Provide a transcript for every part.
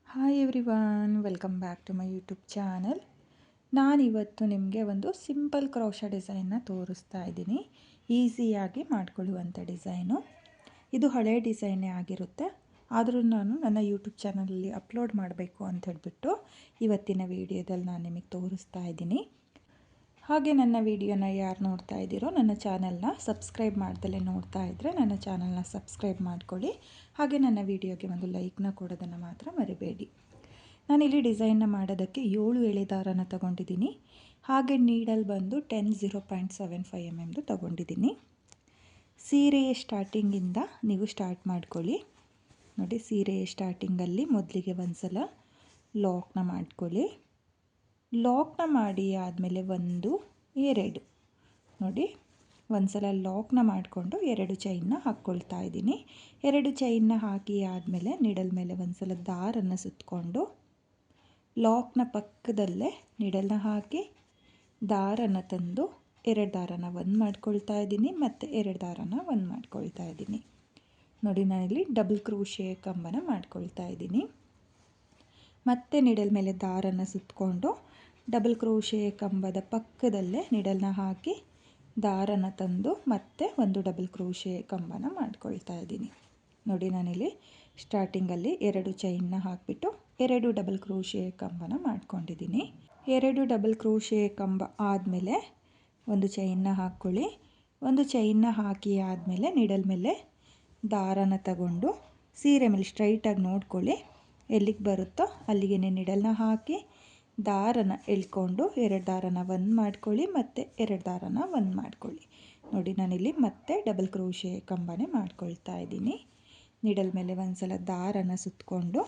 Hi everyone, welcome back to my YouTube channel. ನಾನಿವತ್ತು ನಿಮಗೆ ಒಂದು ಸಿಂಪಲ್ ಕ್ರೋಶಾ ಡಿಸೈನ್ನ ತೋರಿಸ್ತಾ ಇದ್ದೀನಿ. ಈಸಿಯಾಗಿ ಮಾಡ್ಕೊಳ್ಳುವಂಥ ಡಿಸೈನು. ಇದು ಹಳೆ ಡಿಸೈನೇ ಆಗಿರುತ್ತೆ, ಆದರೂ ನಾನು ನನ್ನ ಯೂಟ್ಯೂಬ್ ಚಾನಲಲ್ಲಿ ಅಪ್ಲೋಡ್ ಮಾಡಬೇಕು ಅಂತ ಹೇಳಿಬಿಟ್ಟು ಇವತ್ತಿನ ವಿಡಿಯೋದಲ್ಲಿ ನಾನು ನಿಮಗೆ ತೋರಿಸ್ತಾ ಇದ್ದೀನಿ. ಹಾಗೆ ನನ್ನ ವಿಡಿಯೋನ ಯಾರು ನೋಡ್ತಾ ಇದ್ದೀರೋ ನನ್ನ ಚಾನಲ್ನ ಸಬ್ಸ್ಕ್ರೈಬ್ ಮಾಡ್ದಲೇ ನೋಡ್ತಾ ಇದ್ದರೆ ನನ್ನ ಚಾನಲ್ನ ಸಬ್ಸ್ಕ್ರೈಬ್ ಮಾಡ್ಕೊಳ್ಳಿ. ಹಾಗೆ ನನ್ನ ವಿಡಿಯೋಗೆ ಒಂದು ಲೈಕ್ನ ಕೊಡೋದನ್ನು ಮಾತ್ರ ಮರಿಬೇಡಿ. ನಾನಿಲ್ಲಿ ಡಿಸೈನ್ನ ಮಾಡೋದಕ್ಕೆ 7 ಎಳೆ ದಾರನ ತಗೊಂಡಿದ್ದೀನಿ. ಹಾಗೆ ನೀಡಲ್ ಬಂದು 0.75 mm ತಗೊಂಡಿದ್ದೀನಿ. ಸೀರೆಯ ಸ್ಟಾರ್ಟಿಂಗಿಂದ ನೀವು ಸ್ಟಾರ್ಟ್ ಮಾಡ್ಕೊಳ್ಳಿ. ನೋಡಿ, ಸೀರೆಯ ಸ್ಟಾರ್ಟಿಂಗಲ್ಲಿ ಮೊದಲಿಗೆ ಒಂದು ಸಲ ಲಾಕ್ನ ಮಾಡ್ಕೊಳ್ಳಿ. ಲಾಕ್ನ ಮಾಡಿ ಆದಮೇಲೆ 1 2 ನೋಡಿ, ಒಂದು ಸಲ ಲಾಕ್ನ ಮಾಡಿಕೊಂಡು 2 ಚೈನ್ನ ಹಾಕ್ಕೊಳ್ತಾ ಇದ್ದೀನಿ. 2 ಚೈನ್ನ ಹಾಕಿ ಆದಮೇಲೆ ನೀಡಲ್ ಮೇಲೆ ಒಂದು ಸಲ ದಾರನ್ನು ಸುತ್ತಕೊಂಡು ಲಾಕ್ನ ಪಕ್ಕದಲ್ಲೇ ನೀಡಲ್ನ ಹಾಕಿ ದಾರನ ತಂದು 2 ದಾರನ ಒಂದು ಮಾಡ್ಕೊಳ್ತಾ ಇದ್ದೀನಿ ಮತ್ತು 2 ದಾರನ ಒಂದು ಮಾಡ್ಕೊಳ್ತಾ ಇದ್ದೀನಿ. ನೋಡಿ, ನಾನಿಲ್ಲಿ ಡಬಲ್ ಕ್ರೋಶೆ ಕಂಬನ ಮಾಡ್ಕೊಳ್ತಾ ಇದ್ದೀನಿ. ಮತ್ತೆ ನೀಡಲ್ ಮೇಲೆ ದಾರನ ಸುತ್ತಕೊಂಡು ಡಬಲ್ ಕ್ರೋಶೆ ಕಂಬದ ಪಕ್ಕದಲ್ಲೇ ನೀಡಲ್ನ ಹಾಕಿ ದಾರನ ತಂದು ಮತ್ತೆ ಒಂದು ಡಬಲ್ ಕ್ರೋಶೆ ಕಂಬನ ಮಾಡ್ಕೊಳ್ತಾ ಇದ್ದೀನಿ. ನೋಡಿ, ನಾನಿಲ್ಲಿ ಸ್ಟಾರ್ಟಿಂಗಲ್ಲಿ 2 ಚೈನ್ನ ಹಾಕಿಬಿಟ್ಟು 2 ಡಬಲ್ ಕ್ರೋಶೆ ಕಂಬನ ಮಾಡ್ಕೊಂಡಿದ್ದೀನಿ. 2 ಡಬಲ್ ಕ್ರೋಶೆ ಕಂಬ ಆದಮೇಲೆ ಒಂದು ಚೈನ್ನ ಹಾಕ್ಕೊಳ್ಳಿ. ಒಂದು ಚೈನ್ನ ಹಾಕಿ ಆದಮೇಲೆ ನೀಡಲ್ ಮೇಲೆ ದಾರನ ತಗೊಂಡು ಸೀರೆ ಮೇಲೆ ಸ್ಟ್ರೈಟಾಗಿ ನೋಡ್ಕೊಳ್ಳಿ, ಎಲ್ಲಿಗೆ ಬರುತ್ತೋ ಅಲ್ಲಿಗೆ ನೀಡಲ್ನ ಹಾಕಿ ದಾರನ ಎಳ್ಕೊಂಡು 2 ದಾರನ ಒಂದು ಮಾಡ್ಕೊಳ್ಳಿ ಮತ್ತು 2 ದಾರನ ಒಂದು ಮಾಡ್ಕೊಳ್ಳಿ. ನೋಡಿ, ನಾನಿಲ್ಲಿ ಮತ್ತೆ ಡಬಲ್ ಕ್ರೋಶೆ ಕಂಬನೇ ಮಾಡ್ಕೊಳ್ತಾ ಇದ್ದೀನಿ. ನೀಡಲ್ ಮೇಲೆ ಒಂದು ಸಲ ದಾರನ ಸುತ್ತಕೊಂಡು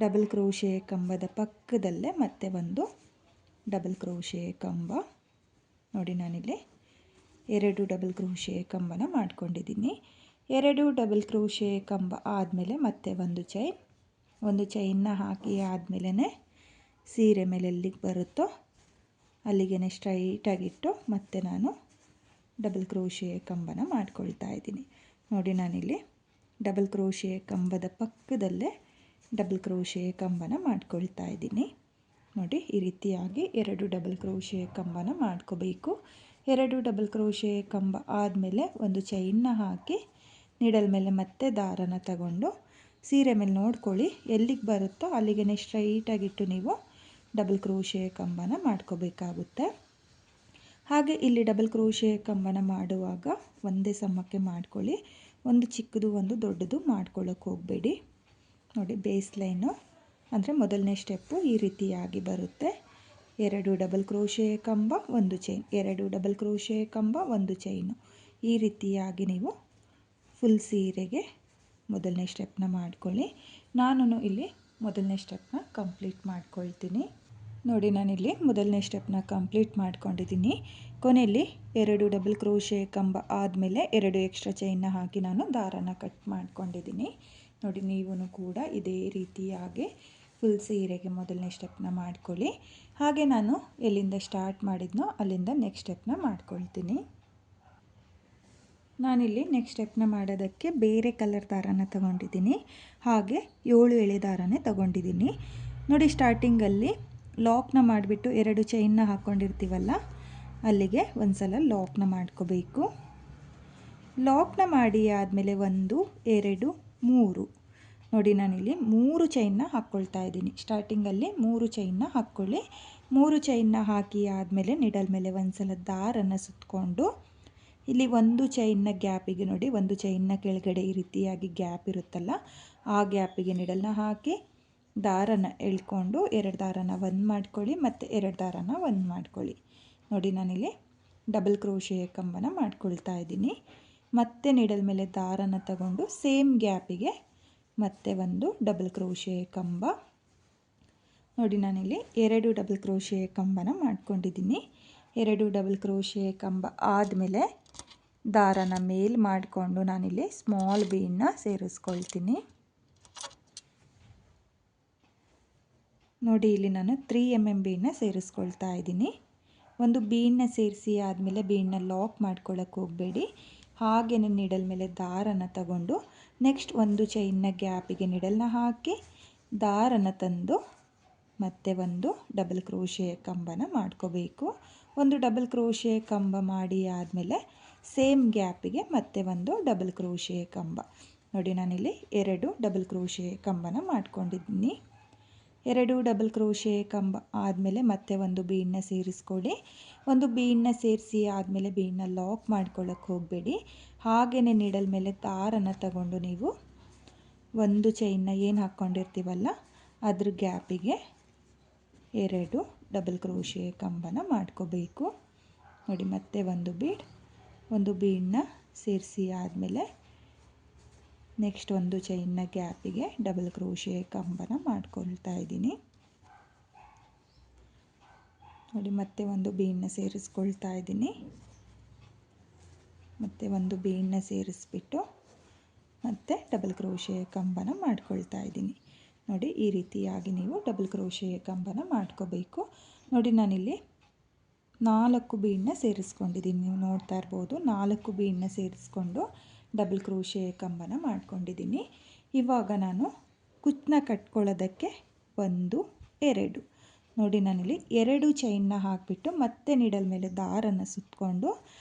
ಡಬಲ್ ಕ್ರೋಶೆ ಕಂಬದ ಪಕ್ಕದಲ್ಲೇ ಮತ್ತೆ ಒಂದು ಡಬಲ್ ಕ್ರೋಶೆ ಕಂಬ. ನೋಡಿ, ನಾನಿಲ್ಲಿ 2 ಡಬಲ್ ಕ್ರೋಶೆ ಕಂಬನ ಮಾಡ್ಕೊಂಡಿದ್ದೀನಿ. 2 ಡಬಲ್ ಕ್ರೋಶೆ ಕಂಬ ಆದಮೇಲೆ ಮತ್ತೆ ಒಂದು ಚೈನ್ನ ಹಾಕಿ ಆದಮೇಲೆ ಸೀರೆ ಮೇಲೆ ಎಲ್ಲಿಗೆ ಬರುತ್ತೋ ಅಲ್ಲಿಗೆ ಸ್ಟ್ರೈಟಾಗಿಟ್ಟು ಮತ್ತೆ ನಾನು ಡಬಲ್ ಕ್ರೋಶೆ ಕಂಬನ ಮಾಡ್ಕೊಳ್ತಾ ಇದ್ದೀನಿ. ನೋಡಿ, ನಾನಿಲ್ಲಿ ಡಬಲ್ ಕ್ರೋಶೆ ಕಂಬದ ಪಕ್ಕದಲ್ಲೇ ಡಬಲ್ ಕ್ರೋಶೆ ಕಂಬನ ಮಾಡ್ಕೊಳ್ತಾ ಇದ್ದೀನಿ. ನೋಡಿ, ಈ ರೀತಿಯಾಗಿ 2 ಡಬಲ್ ಕ್ರೋಶೆ ಕಂಬನ ಮಾಡ್ಕೋಬೇಕು. 2 ಡಬಲ್ ಕ್ರೋಶೆ ಕಂಬ ಆದಮೇಲೆ ಒಂದು ಚೈನ್ನ ಹಾಕಿ ನೀಡಲ್ ಮೇಲೆ ಮತ್ತೆ ದಾರನ ತಗೊಂಡು ಸೀರೆ ಮೇಲೆ ನೋಡ್ಕೊಳ್ಳಿ, ಎಲ್ಲಿಗೆ ಬರುತ್ತೋ ಅಲ್ಲಿಗೆ ಸ್ಟ್ರೈಟಾಗಿಟ್ಟು ನೀವು ಡಬಲ್ ಕ್ರೋಶೆ ಕಂಬನ ಮಾಡ್ಕೋಬೇಕಾಗುತ್ತೆ. ಹಾಗೆ ಇಲ್ಲಿ ಡಬಲ್ ಕ್ರೋಶೆ ಕಂಬನ ಮಾಡುವಾಗ ಒಂದೇ ಸಮಕ್ಕೆ ಮಾಡ್ಕೊಳ್ಳಿ, ಒಂದು ಚಿಕ್ಕದು ಒಂದು ದೊಡ್ಡದು ಮಾಡ್ಕೊಳ್ಳೋಕೆ ಹೋಗಬೇಡಿ. ನೋಡಿ, ಬೇಸ್ ಲೈನು ಅಂದರೆ ಮೊದಲನೇ ಸ್ಟೆಪ್ಪು ಈ ರೀತಿಯಾಗಿ ಬರುತ್ತೆ. 2 ಡಬಲ್ ಕ್ರೋಶೆ ಕಂಬ, ಒಂದು ಚೈನ್, 2 ಡಬಲ್ ಕ್ರೋಶೆ ಕಂಬ, ಒಂದು ಚೈನು. ಈ ರೀತಿಯಾಗಿ ನೀವು ಫುಲ್ ಸೀರೆಗೆ ಮೊದಲನೇ ಸ್ಟೆಪ್ನ ಮಾಡ್ಕೊಳ್ಳಿ. ನಾನು ಇಲ್ಲಿ ಮೊದಲನೇ ಸ್ಟೆಪ್ನ ಕಂಪ್ಲೀಟ್ ಮಾಡ್ಕೊಳ್ತೀನಿ. ನೋಡಿ, ನಾನಿಲ್ಲಿ ಮೊದಲನೇ ಸ್ಟೆಪ್ನ ಕಂಪ್ಲೀಟ್ ಮಾಡ್ಕೊಂಡಿದ್ದೀನಿ. ಕೊನೆಯಲ್ಲಿ 2 ಡಬಲ್ ಕ್ರೋಶೆ ಕಂಬ ಆದಮೇಲೆ 2 ಎಕ್ಸ್ಟ್ರಾ ಚೈನ್ನ ಹಾಕಿ ನಾನು ದಾರನ ಕಟ್ ಮಾಡ್ಕೊಂಡಿದ್ದೀನಿ. ನೋಡಿ, ನೀವು ಕೂಡ ಇದೇ ರೀತಿಯಾಗಿ ಫುಲ್ ಸೀರೆಗೆ ಮೊದಲನೇ ಸ್ಟೆಪ್ನ ಮಾಡ್ಕೊಳ್ಳಿ. ಹಾಗೆ ನಾನು ಎಲ್ಲಿಂದ ಸ್ಟಾರ್ಟ್ ಮಾಡಿದ್ನೋ ಅಲ್ಲಿಂದ ನೆಕ್ಸ್ಟ್ ಸ್ಟೆಪ್ನ ಮಾಡ್ಕೊಳ್ತೀನಿ. ನಾನಿಲ್ಲಿ ನೆಕ್ಸ್ಟ್ ಸ್ಟೆಪ್ನ ಮಾಡೋದಕ್ಕೆ ಬೇರೆ ಕಲರ್ ದಾರನ ತಗೊಂಡಿದ್ದೀನಿ. ಹಾಗೆ 7 ಎಳೆ ದಾರನೇ ತಗೊಂಡಿದ್ದೀನಿ. ನೋಡಿ, ಸ್ಟಾರ್ಟಿಂಗಲ್ಲಿ ಲಾಕ್ನ ಮಾಡಿಬಿಟ್ಟು 2 ಚೈನ್ನ ಹಾಕ್ಕೊಂಡಿರ್ತೀವಲ್ಲ ಅಲ್ಲಿಗೆ ಒಂದು ಸಲ ಲಾಕ್ನ ಮಾಡ್ಕೋಬೇಕು. ಲಾಕ್ನ ಮಾಡಿ ಆದಮೇಲೆ 1 2 3 ನೋಡಿ, ನಾನಿಲ್ಲಿ 3 ಚೈನ್ನ ಹಾಕ್ಕೊಳ್ತಾ ಇದ್ದೀನಿ. ಸ್ಟಾರ್ಟಿಂಗಲ್ಲಿ 3 ಚೈನ್ನ ಹಾಕ್ಕೊಳ್ಳಿ. 3 ಚೈನ್ನ ಹಾಕಿ ಆದಮೇಲೆ ನೀಡಲ್ ಮೇಲೆ ಒಂದು ಸಲ ದಾರನ ಸುತ್ತಕೊಂಡು ಇಲ್ಲಿ ಒಂದು ಚೈನ್ನ ಗ್ಯಾಪಿಗೆ ನೋಡಿ, ಒಂದು ಚೈನ್ನ ಕೆಳಗಡೆ ಈ ರೀತಿಯಾಗಿ ಗ್ಯಾಪ್ ಇರುತ್ತಲ್ಲ ಆ ಗ್ಯಾಪಿಗೆ ನೀಡಲ್ನ ಹಾಕಿ ದಾರನ ಎಳ್ಕೊಂಡು 2 ದಾರನ ಒಂದು ಮಾಡ್ಕೊಳ್ಳಿ ಮತ್ತು 2 ದಾರನ ಒಂದು ಮಾಡ್ಕೊಳ್ಳಿ. ನೋಡಿ, ನಾನಿಲ್ಲಿ ಡಬಲ್ ಕ್ರೋಶೆ ಕಂಬನ ಮಾಡ್ಕೊಳ್ತಾ ಇದ್ದೀನಿ. ಮತ್ತೆ ನೀಡಲ್ ಮೇಲೆ ದಾರನ ತಗೊಂಡು ಸೇಮ್ ಗ್ಯಾಪಿಗೆ ಮತ್ತೆ ಒಂದು ಡಬಲ್ ಕ್ರೋಶೆ ಕಂಬ. ನೋಡಿ, ನಾನಿಲ್ಲಿ 2 ಡಬಲ್ ಕ್ರೋಶೆ ಕಂಬನ ಮಾಡ್ಕೊಂಡಿದ್ದೀನಿ. 2 ಡಬಲ್ ಕ್ರೋಶೆ ಕಂಬ ಆದಮೇಲೆ ದಾರನ ಮೇಲ್ ಮಾಡಿಕೊಂಡು ನಾನಿಲ್ಲಿ ಸ್ಮಾಲ್ ಬೀನ್ನ ಸೇರಿಸ್ಕೊಳ್ತೀನಿ. ನೋಡಿ, ಇಲ್ಲಿ ನಾನು 3 mm ಬೀನ್ನ ಸೇರಿಸ್ಕೊಳ್ತಾ ಇದ್ದೀನಿ. ಒಂದು ಬೀನ್ನ ಸೇರಿಸಿ ಆದಮೇಲೆ ಬೀನ್ನ ಲಾಕ್ ಮಾಡ್ಕೊಳ್ಳೋಕೆ ಹೋಗಬೇಡಿ. ಹಾಗೆಯೇ ನೀಡಲ್ ಮೇಲೆ ದಾರನ ತಗೊಂಡು ನೆಕ್ಸ್ಟ್ ಒಂದು ಚೈನ್ನ ಗ್ಯಾಪಿಗೆ ನೀಡಲ್ನ ಹಾಕಿ ದಾರನ ತಂದು ಮತ್ತೆ ಒಂದು ಡಬಲ್ ಕ್ರೋಶೆ ಕಂಬನ ಮಾಡ್ಕೋಬೇಕು. ಒಂದು ಡಬಲ್ ಕ್ರೋಶೆ ಕಂಬ ಮಾಡಿ ಆದಮೇಲೆ ಸೇಮ್ ಗ್ಯಾಪಿಗೆ ಮತ್ತೆ ಒಂದು ಡಬಲ್ ಕ್ರೋಶೆ ಕಂಬ. ನೋಡಿ ನಾನಿಲ್ಲಿ 2 ಡಬಲ್ ಕ್ರೋಶೆ ಕಂಬನ ಮಾಡ್ಕೊಂಡಿದ್ದೀನಿ. 2 ಡಬಲ್ ಕ್ರೋಶೆ ಕಂಬ ಆದಮೇಲೆ ಮತ್ತೆ ಒಂದು ಬೀಡನ್ನ ಸೇರಿಸ್ಕೊಳ್ಳಿ. ಒಂದು ಬೀಡನ್ನ ಸೇರಿಸಿ ಆದಮೇಲೆ ಬೀಡನ್ನ ಲಾಕ್ ಮಾಡ್ಕೊಳ್ಳೋಕ್ಕೆ ಹೋಗಬೇಡಿ. ಹಾಗೆಯೇ ನೀಡಲ್ ಮೇಲೆ ದಾರನ ತಗೊಂಡು ನೀವು ಒಂದು ಚೈನ್ನ ಏನು ಹಾಕ್ಕೊಂಡಿರ್ತೀವಲ್ಲ ಅದ್ರ ಗ್ಯಾಪಿಗೆ 2 ಡಬಲ್ ಕ್ರೋಶೆ ಕಂಬನ ಮಾಡ್ಕೋಬೇಕು. ನೋಡಿ ಮತ್ತೆ ಒಂದು ಬೀಡನ್ನ ಸೇರಿಸಿ ಆದಮೇಲೆ ನೆಕ್ಸ್ಟ್ ಒಂದು ಚೈನ್ನ ಗ್ಯಾಪಿಗೆ ಡಬಲ್ ಕ್ರೋಶೆ ಕಂಬನ ಮಾಡ್ಕೊಳ್ತಾ ಇದ್ದೀನಿ. ನೋಡಿ ಮತ್ತೆ ಒಂದು ಬೀಡನ್ನ ಸೇರಿಸ್ಕೊಳ್ತಾ ಇದ್ದೀನಿ. ಮತ್ತೆ ಒಂದು ಬೀಡನ್ನ ಸೇರಿಸ್ಬಿಟ್ಟು ಮತ್ತೆ ಡಬಲ್ ಕ್ರೋಶೆ ಕಂಬನ ಮಾಡ್ಕೊಳ್ತಾ ಇದ್ದೀನಿ. ನೋಡಿ ಈ ರೀತಿಯಾಗಿ ನೀವು ಡಬಲ್ ಕ್ರೋಶೆ ಕಂಬನ ಮಾಡ್ಕೋಬೇಕು. ನೋಡಿ ನಾನಿಲ್ಲಿ 4 ಬೀಡನ್ನ ಸೇರಿಸ್ಕೊಂಡಿದ್ದೀನಿ. ನೀವು ನೋಡ್ತಾ ಇರ್ಬೋದು 4 ಬೀಡನ್ನ ಸೇರಿಸ್ಕೊಂಡು ಡಬಲ್ ಕ್ರೋಶೆ ಕಂಬನ ಮಾಡ್ಕೊಂಡಿದ್ದೀನಿ. ಇವಾಗ ನಾನು ಕುಚ್ಚನ್ನ ಕಟ್ಕೊಳ್ಳೋದಕ್ಕೆ 1 2 ನೋಡಿ ನಾನಿಲ್ಲಿ 2 ಚೈನ್ನ ಹಾಕಿಬಿಟ್ಟು ಮತ್ತೆ ನೀಡಲ್ ಮೇಲೆ ದಾರನ ಸುತ್ತಕೊಂಡು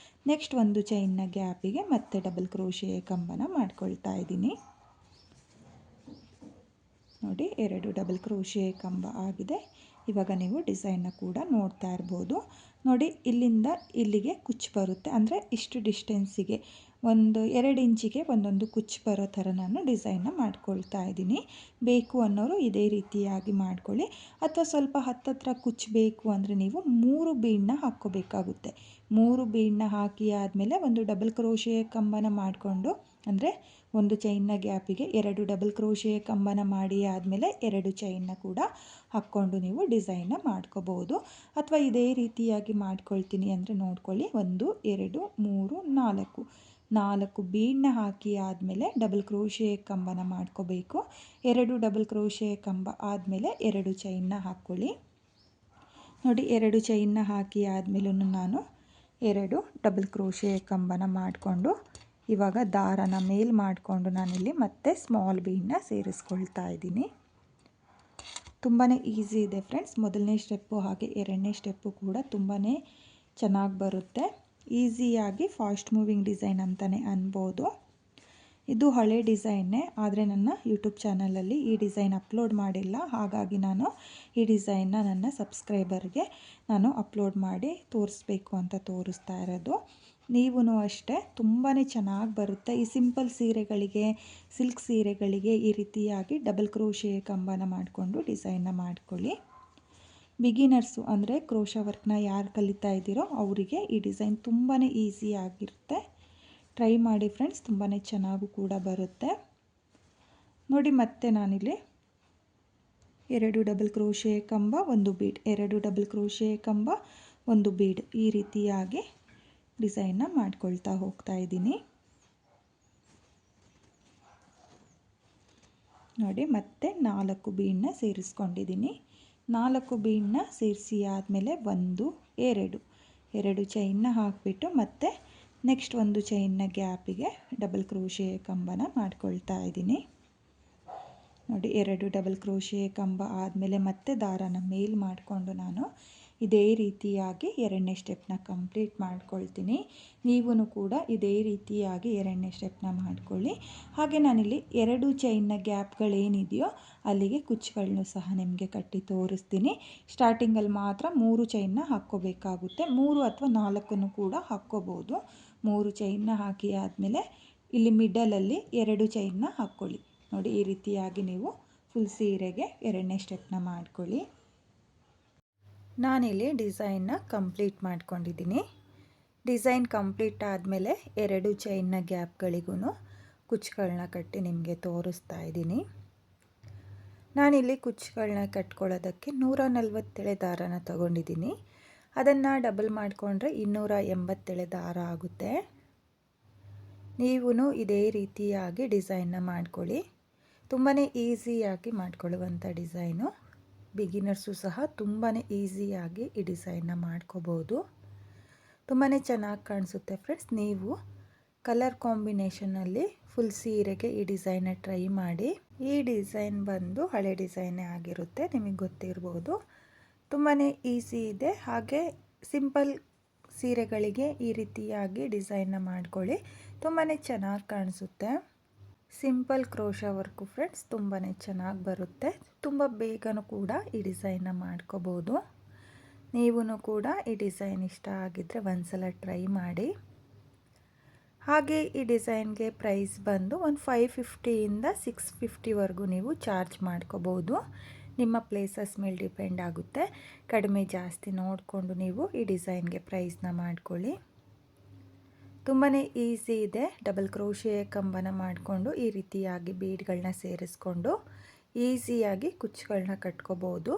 ನೆಕ್ಸ್ಟ್ ಒಂದು ಚೈನ್ನ ಗ್ಯಾಪಿಗೆ ಮತ್ತೆ ಡಬಲ್ ಕ್ರೋಶೆ ಕಂಬನ ಮಾಡ್ಕೊಳ್ತಾ ಇದ್ದೀನಿ. ನೋಡಿ 2 ಡಬಲ್ ಕ್ರೋಶೆ ಕಂಬ ಆಗಿದೆ. ಇವಾಗ ನೀವು ಡಿಸೈನ್ನ ಕೂಡ ನೋಡ್ತಾ ಇರ್ಬೋದು. ನೋಡಿ ಇಲ್ಲಿಂದ ಇಲ್ಲಿಗೆ ಕುಚ್ಚು ಬರುತ್ತೆ, ಅಂದರೆ ಇಷ್ಟು ಡಿಸ್ಟೆನ್ಸಿಗೆ 2 ಇಂಚಿಗೆ ಒಂದೊಂದು ಕುಚ್ಚು ಬರೋ ಥರ ನಾನು ಡಿಸೈನ್ನ ಮಾಡ್ಕೊಳ್ತಾ ಇದ್ದೀನಿ. ಬೇಕು ಅನ್ನೋರು ಇದೇ ರೀತಿಯಾಗಿ ಮಾಡ್ಕೊಳ್ಳಿ. ಅಥವಾ ಸ್ವಲ್ಪ ಹತ್ತತ್ರ ಕುಚ್ಚು ಬೇಕು ಅಂದರೆ ನೀವು 3 ಬೀಡನ್ನ ಹಾಕ್ಕೋಬೇಕಾಗುತ್ತೆ. 3 ಬೀಡನ್ನ ಹಾಕಿ ಆದಮೇಲೆ ಒಂದು ಡಬಲ್ ಕ್ರೋಶೆ ಕಂಬನ ಮಾಡಿಕೊಂಡು, ಅಂದರೆ ಒಂದು ಚೈನ್ನ ಗ್ಯಾಪಿಗೆ 2 ಡಬಲ್ ಕ್ರೋಶೆ ಕಂಬನ ಮಾಡಿ ಆದಮೇಲೆ 2 ಚೈನ್ನ ಕೂಡ ಹಾಕ್ಕೊಂಡು ನೀವು ಡಿಸೈನ್ನ ಮಾಡ್ಕೋಬೋದು. ಅಥವಾ ಇದೇ ರೀತಿಯಾಗಿ ಮಾಡ್ಕೊಳ್ತೀನಿ ಅಂದರೆ ನೋಡ್ಕೊಳ್ಳಿ, 1 2 3 4 ಬೀಡನ್ನ ಹಾಕಿ ಆದಮೇಲೆ ಡಬಲ್ ಕ್ರೋಶೆ ಕಂಬನ ಮಾಡ್ಕೋಬೇಕು. 2 ಡಬಲ್ ಕ್ರೋಶೆ ಕಂಬ ಆದಮೇಲೆ 2 ಚೈನ್ನ ಹಾಕ್ಕೊಳ್ಳಿ. ನೋಡಿ 2 ಚೈನ್ನ ಹಾಕಿ ಆದಮೇಲೂ ನಾನು 2 ಡಬಲ್ ಕ್ರೋಶೆ ಕಂಬನ ಮಾಡಿಕೊಂಡು ಇವಾಗ ದಾರನ ಮೇಲ್ ಮಾಡಿಕೊಂಡು ನಾನಿಲ್ಲಿ ಮತ್ತೆ ಸ್ಮಾಲ್ ಬೀಡನ್ನ ಸೇರಿಸ್ಕೊಳ್ತಾ ಇದ್ದೀನಿ. ತುಂಬಾ ಈಸಿ ಇದೆ ಫ್ರೆಂಡ್ಸ್. ಮೊದಲನೇ ಸ್ಟೆಪ್ಪು ಹಾಗೆ 2ನೇ ಸ್ಟೆಪ್ಪು ಕೂಡ ತುಂಬಾ ಚೆನ್ನಾಗಿ ಬರುತ್ತೆ. ಈಸಿಯಾಗಿ ಫಾಸ್ಟ್ ಮೂವಿಂಗ್ ಡಿಸೈನ್ ಅಂತಲೇ ಅನ್ಬೋದು. ಇದು ಹಳೆ ಡಿಸೈನ್ನೇ, ಆದರೆ ನನ್ನ ಯೂಟ್ಯೂಬ್ ಚಾನಲಲ್ಲಿ ಈ ಡಿಸೈನ್ ಅಪ್ಲೋಡ್ ಮಾಡಿಲ್ಲ. ಹಾಗಾಗಿ ನಾನು ಈ ಡಿಸೈನ್ನ ನನ್ನ ಸಬ್ಸ್ಕ್ರೈಬರ್ಗೆ ನಾನು ಅಪ್ಲೋಡ್ ಮಾಡಿ ತೋರಿಸ್ಬೇಕು ಅಂತ ತೋರಿಸ್ತಾ ಇರೋದು. ನೀವೂ ಅಷ್ಟೇ ತುಂಬಾ ಚೆನ್ನಾಗಿ ಬರುತ್ತೆ. ಈ ಸಿಂಪಲ್ ಸೀರೆಗಳಿಗೆ, ಸಿಲ್ಕ್ ಸೀರೆಗಳಿಗೆ ಈ ರೀತಿಯಾಗಿ ಡಬಲ್ ಕ್ರೋಶೆ ಕಂಬನ ಮಾಡಿಕೊಂಡು ಡಿಸೈನ್ನ ಮಾಡ್ಕೊಳ್ಳಿ. ಬಿಗಿನರ್ಸು ಅಂದರೆ ಕ್ರೋಶಾ ವರ್ಕ್ನ ಯಾರು ಕಲಿತಾ ಇದ್ದೀರೋ ಅವರಿಗೆ ಈ ಡಿಸೈನ್ ತುಂಬಾ ಈಸಿಯಾಗಿರುತ್ತೆ. ಟ್ರೈ ಮಾಡಿ ಫ್ರೆಂಡ್ಸ್, ತುಂಬಾ ಚೆನ್ನಾಗೂ ಕೂಡ ಬರುತ್ತೆ. ನೋಡಿ ಮತ್ತೆ ನಾನಿಲ್ಲಿ 2 ಡಬಲ್ ಕ್ರೋಶೆ ಕಂಬ 1 ಬೀಡ್, 2 ಡಬಲ್ ಕ್ರೋಶೆ ಕಂಬ 1 ಬೀಡ್, ಈ ರೀತಿಯಾಗಿ ಡಿಸೈನ್ನ ಮಾಡ್ಕೊಳ್ತಾ ಹೋಗ್ತಾ ಇದ್ದೀನಿ. ನೋಡಿ ಮತ್ತೆ 4 ಬೀಡನ್ನ ಸೇರಿಸ್ಕೊಂಡಿದ್ದೀನಿ. 4 ಬೀಡನ್ನ ಸೇರಿಸಿ ಆದಮೇಲೆ 1 2 ಚೈನ್ನ ಹಾಕಿಬಿಟ್ಟು ಮತ್ತೆ ನೆಕ್ಸ್ಟ್ ಒಂದು ಚೈನ್ನ ಗ್ಯಾಪಿಗೆ ಡಬಲ್ ಕ್ರೋಶೆ ಕಂಬನ ಮಾಡ್ಕೊಳ್ತಾ ಇದ್ದೀನಿ. ನೋಡಿ 2 ಡಬಲ್ ಕ್ರೋಶೆ ಕಂಬ ಆದಮೇಲೆ ಮತ್ತೆ ದಾರನ ಮೇಲ್ ಮಾಡಿಕೊಂಡು ನಾನು ಇದೇ ರೀತಿಯಾಗಿ 2ನೇ ಸ್ಟೆಪ್ನ ಕಂಪ್ಲೀಟ್ ಮಾಡ್ಕೊಳ್ತೀನಿ. ನೀವೂ ಕೂಡ ಇದೇ ರೀತಿಯಾಗಿ 2ನೇ ಸ್ಟೆಪ್ನ ಮಾಡ್ಕೊಳ್ಳಿ. ಹಾಗೆ ನಾನಿಲ್ಲಿ 2 ಚೈನ್ನ ಗ್ಯಾಪ್ಗಳೇನಿದೆಯೋ ಅಲ್ಲಿಗೆ ಕುಚ್ಚುಗಳನ್ನು ಸಹ ನಿಮಗೆ ಕಟ್ಟಿ ತೋರಿಸ್ತೀನಿ. ಸ್ಟಾರ್ಟಿಂಗಲ್ಲಿ ಮಾತ್ರ 3 ಚೈನ್ನ ಹಾಕ್ಕೋಬೇಕಾಗುತ್ತೆ. 3 ಅಥವಾ 4 ಕೂಡ ಹಾಕ್ಕೋಬೋದು. 3 ಚೈನ್ನ ಹಾಕಿ ಆದಮೇಲೆ ಇಲ್ಲಿ ಮಿಡಲಲ್ಲಿ 2 ಚೈನ್ನ ಹಾಕ್ಕೊಳ್ಳಿ. ನೋಡಿ ಈ ರೀತಿಯಾಗಿ ನೀವು ಫುಲ್ ಸೀರೆಗೆ 2ನೇ ಸ್ಟೆಪ್ನ ಮಾಡ್ಕೊಳ್ಳಿ. ನಾನಿಲ್ಲಿ ಡಿಸೈನ್ನ ಕಂಪ್ಲೀಟ್ ಮಾಡ್ಕೊಂಡಿದ್ದೀನಿ. ಡಿಸೈನ್ ಕಂಪ್ಲೀಟ್ ಆದಮೇಲೆ 2 ಚೈನ್ನ ಗ್ಯಾಪ್ಗಳಿಗೂ ಕುಚ್ಚುಗಳನ್ನ ಕಟ್ಟಿ ನಿಮಗೆ ತೋರಿಸ್ತಾ ಇದ್ದೀನಿ. ನಾನಿಲ್ಲಿ ಕುಚ್ಚುಗಳನ್ನ ಕಟ್ಕೊಳ್ಳೋದಕ್ಕೆ 140 ಎಳೆ ದಾರನ ತಗೊಂಡಿದ್ದೀನಿ. ಅದನ್ನು ಡಬಲ್ ಮಾಡಿಕೊಂಡ್ರೆ 280 ಎಳೆ ದಾರ ಆಗುತ್ತೆ. ನೀವೂ ಇದೇ ರೀತಿಯಾಗಿ ಡಿಸೈನ್ನ ಮಾಡ್ಕೊಳ್ಳಿ. ತುಂಬಾ ಈಸಿಯಾಗಿ ಮಾಡ್ಕೊಳ್ಳುವಂಥ ಡಿಸೈನು. ಬಿಗಿನರ್ಸು ಸಹ ತುಂಬಾ ಈಸಿಯಾಗಿ ಈ ಡಿಸೈನ್ನ ಮಾಡ್ಕೋಬೋದು. ತುಂಬಾ ಚೆನ್ನಾಗಿ ಕಾಣಿಸುತ್ತೆ ಫ್ರೆಂಡ್ಸ್. ನೀವು ಕಲರ್ ಕಾಂಬಿನೇಷನಲ್ಲಿ ಫುಲ್ ಸೀರೆಗೆ ಈ ಡಿಸೈನ ಟ್ರೈ ಮಾಡಿ. ಈ ಡಿಸೈನ್ ಬಂದು ಹಳೆ ಡಿಸೈನೇ ಆಗಿರುತ್ತೆ, ನಿಮಗೆ ಗೊತ್ತಿರ್ಬೋದು. ತುಂಬಾ ಈಸಿ ಇದೆ. ಹಾಗೆ ಸಿಂಪಲ್ ಸೀರೆಗಳಿಗೆ ಈ ರೀತಿಯಾಗಿ ಡಿಸೈನ್ನ ಮಾಡ್ಕೊಳ್ಳಿ, ತುಂಬಾ ಚೆನ್ನಾಗಿ ಕಾಣಿಸುತ್ತೆ. ಸಿಂಪಲ್ ಕ್ರೋಶಾ ವರ್ಕು ಫ್ರೆಂಡ್ಸ್ ತುಂಬಾ ಚೆನ್ನಾಗಿ ಬರುತ್ತೆ. ತುಂಬ ಬೇಗನೂ ಕೂಡ ಈ ಡಿಸೈನ್ನ ಮಾಡ್ಕೋಬೋದು. ನೀವೂ ಕೂಡ ಈ ಡಿಸೈನ್ ಇಷ್ಟ ಆಗಿದ್ದರೆ ಒಂದ್ಸಲ ಟ್ರೈ ಮಾಡಿ. ಹಾಗೆ ಈ ಡಿಸೈನ್ಗೆ ಪ್ರೈಸ್ ಬಂದು ಒಂದು 550ಇಂದ 650ವರೆಗೂ ನೀವು ಚಾರ್ಜ್ ಮಾಡ್ಕೋಬೋದು. ನಿಮ್ಮ ಪ್ಲೇಸಸ್ ಮೇಲೆ ಡಿಪೆಂಡ್ ಆಗುತ್ತೆ. ಕಡಿಮೆ ಜಾಸ್ತಿ ನೋಡಿಕೊಂಡು ನೀವು ಈ ಡಿಸೈನ್ಗೆ ಪ್ರೈಸ್ನ ಮಾಡ್ಕೊಳ್ಳಿ. ತುಂಬಾ ಈಸಿ ಇದೆ. ಡಬಲ್ ಕ್ರೋಶೆ ಕಂಬನ ಮಾಡಿಕೊಂಡು ಈ ರೀತಿಯಾಗಿ ಬೀಡ್ಗಳನ್ನ ಸೇರಿಸ್ಕೊಂಡು ಈಸಿಯಾಗಿ ಕುಚ್ಚುಗಳನ್ನ ಕಟ್ಕೋಬೋದು.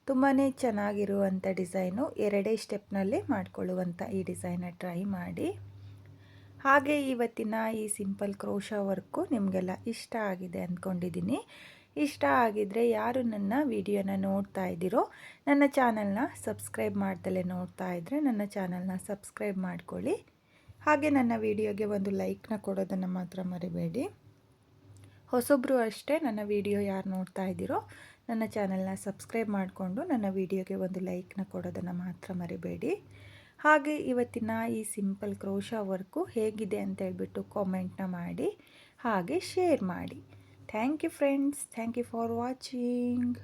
ತುಂಬಾ ಚೆನ್ನಾಗಿರುವಂಥ ಡಿಸೈನು. 2 ಸ್ಟೆಪ್ನಲ್ಲಿ ಮಾಡಿಕೊಳ್ಳುವಂಥ ಈ ಡಿಸೈನ ಟ್ರೈ ಮಾಡಿ. ಹಾಗೆ ಇವತ್ತಿನ ಈ ಸಿಂಪಲ್ ಕ್ರೋಶಾ ವರ್ಕು ನಿಮಗೆಲ್ಲ ಇಷ್ಟ ಆಗಿದೆ ಅಂದ್ಕೊಂಡಿದ್ದೀನಿ. ಇಷ್ಟ ಆಗಿದ್ದರೆ ಯಾರು ನನ್ನ ವಿಡಿಯೋನ ನೋಡ್ತಾ ಇದ್ದೀರೋ, ನನ್ನ ಚಾನಲ್ನ ಸಬ್ಸ್ಕ್ರೈಬ್ ಮಾಡ್ದಲೇ ನೋಡ್ತಾ ಇದ್ದರೆ ನನ್ನ ಚಾನಲ್ನ ಸಬ್ಸ್ಕ್ರೈಬ್ ಮಾಡ್ಕೊಳ್ಳಿ. ಹಾಗೆ ನನ್ನ ವಿಡಿಯೋಗೆ ಒಂದು ಲೈಕ್ನ ಕೊಡೋದನ್ನು ಮಾತ್ರ ಮರಿಬೇಡಿ. ಹೊಸೊಬ್ಬರು ಅಷ್ಟೇ ನನ್ನ ವಿಡಿಯೋ ಯಾರು ನೋಡ್ತಾ ಇದ್ದೀರೋ ನನ್ನ ಚಾನಲ್ನ ಸಬ್ಸ್ಕ್ರೈಬ್ ಮಾಡಿಕೊಂಡು ನನ್ನ ವಿಡಿಯೋಗೆ ಒಂದು ಲೈಕ್ನ ಕೊಡೋದನ್ನು ಮಾತ್ರ ಮರಿಬೇಡಿ. ಹಾಗೆ ಇವತ್ತಿನ ಈ ಸಿಂಪಲ್ ಕ್ರೋಶಾ ವರ್ಕು ಹೇಗಿದೆ ಅಂತ ಹೇಳ್ಬಿಟ್ಟು ಕಾಮೆಂಟ್ನ ಮಾಡಿ, ಹಾಗೆ ಶೇರ್ ಮಾಡಿ. Thank you friends. Thank you for watching.